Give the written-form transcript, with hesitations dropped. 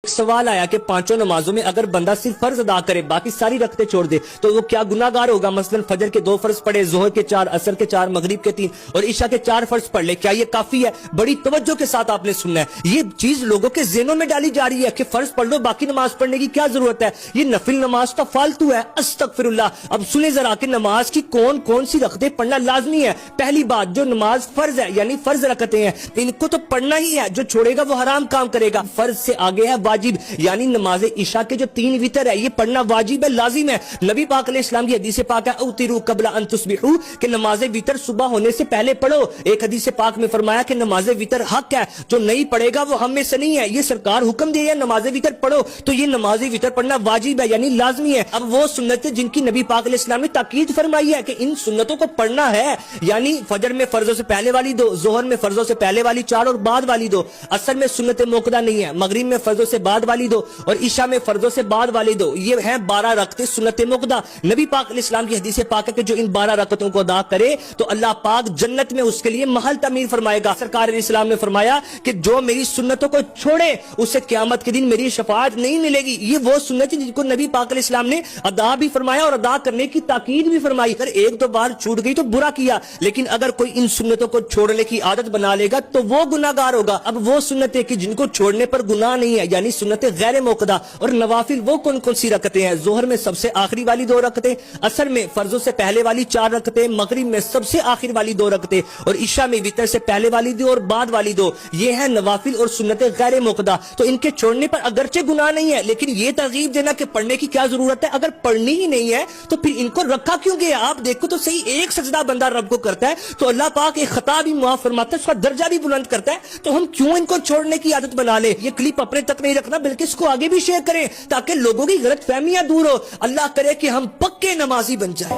सवाल आया कि पांचों नमाजों में अगर बंदा सिर्फ फर्ज अदा करे बाकी सारी रखते छोड़ दे तो वो क्या गुनाहगार होगा। मसलन फजर के 2 फर्ज पढ़े, जोहर के 4, असर के 4, मगरिब के 3 और ईशा के 4 फर्ज पढ़ ले, क्या ये काफी है? बड़ी तवज्जो के साथ आपने सुनना है। ये चीज लोगों के ज़हनों में डाली जा रही है कि फर्ज पढ़ लो, बाकी नमाज पढ़ने की क्या जरूरत है, ये नफिल नमाज तो फालतू है। अस्तगफिरुल्लाह। अब सुने जरा कि नमाज की कौन कौन सी रखते पढ़ना लाजमी है। पहली बात, जो नमाज फर्ज है यानी फर्ज रखते हैं इनको तो पढ़ना ही है, जो छोड़ेगा वो हराम काम करेगा। फर्ज से आगे है वाजिब यानी नमाज इशा के जो 3 वितर है ये पढ़ना वाजिब है, लाजिम है। नबी पाक अलैहिस्सलाम की हदीस पाक है उतिरू कबला अन तुस्बिहू कि नमाज वितर सुबह होने से पहले पढ़ो। एक हदीस पाक में फरमाया कि नमाज वितर हक है, जो नहीं पढ़ेगा वो हम में से नहीं है। ये सरकार हुक्म दे है नमाज वितर पढ़ो, तो ये नमाज वितर पढ़ना वाजिब है यानी लाजमी है। अब वो सुन्नतें जिनकी नबी पाक अलैहिस्सलाम ने ताकीद फरमाई है कि इन सुन्नतों को पढ़ना है, यानी फजर में फर्जों से पहले वाली 2, जोहर में फर्जों से पहले वाली 4 और बाद वाली 2, असर में सुन्नत मोकदा नहीं है, मगरिब में फर्जों से बाद वाली 2 और ईशा में फर्जों से बाद वाली 2, ये हैं 12 रकते सुन्नत मोकदा। नबी पाक अलैहिस्सलाम की हदीस पाक है कि जो इन 12 रकतों को अदा करे तो अल्लाह पाक जन्नत में उसके लिए महल तमीर फरमाएगा। सरकार अलैहिस्सलाम ने फरमाया कि जो मेरी सुन्नतों को छोड़े उसे क़यामत के दिन मेरी शफाअत नहीं मिलेगी। ये वो सुन्नत है जिनको नबी पाक अलैहिस्सलाम ने अदा भी फरमाया और अदा करने की ताकीद भी फरमाई। अगर 1-2 बार छूट गई तो बुरा किया, लेकिन अगर कोई इन सुन्नतों को छोड़ने की आदत बना लेगा तो वो गुनाहगार होगा। अब वो सुन्नतें कि जिनको छोड़ने पर गुनाह नहीं है यानी सुन्नतें गैर मोकदा और नवाफिल वो कौन कौन सी रखते हैं। जोहर में सबसे आखिरी वाली 2 रखते, असर में फर्जों से पहले वाली 4 रखते, मगरिब में सबसे आखिर वाली 2 रखते और ईशा में वितर से पहले वाली 2 और बाद वाली 2। ये है नवाफिल और सुन्नतें गैर मोकदा। तो इनके छोड़ने पर अगरचे गुनाह नहीं है, लेकिन ये तरगीब देना कि पढ़ने की क्या जरूरत है, अगर पढ़नी ही नहीं है तो फिर इनको रखा क्यों गया। आप देखो तो सही, एक सजदा बंदा रब को करता है तो अल्लाह पाक एक खता भी मुआफ फरमाता है, उसका दर्जा भी बुलंद करता है। तो हम क्यों इनको छोड़ने की आदत बना ले। ये क्लिप अपने तक नहीं रखना बल्कि इसको आगे भी शेयर करें ताकि लोगों की गलत फहमियां दूर हो। अल्लाह करे कि हम पक्के नमाजी बन जाए।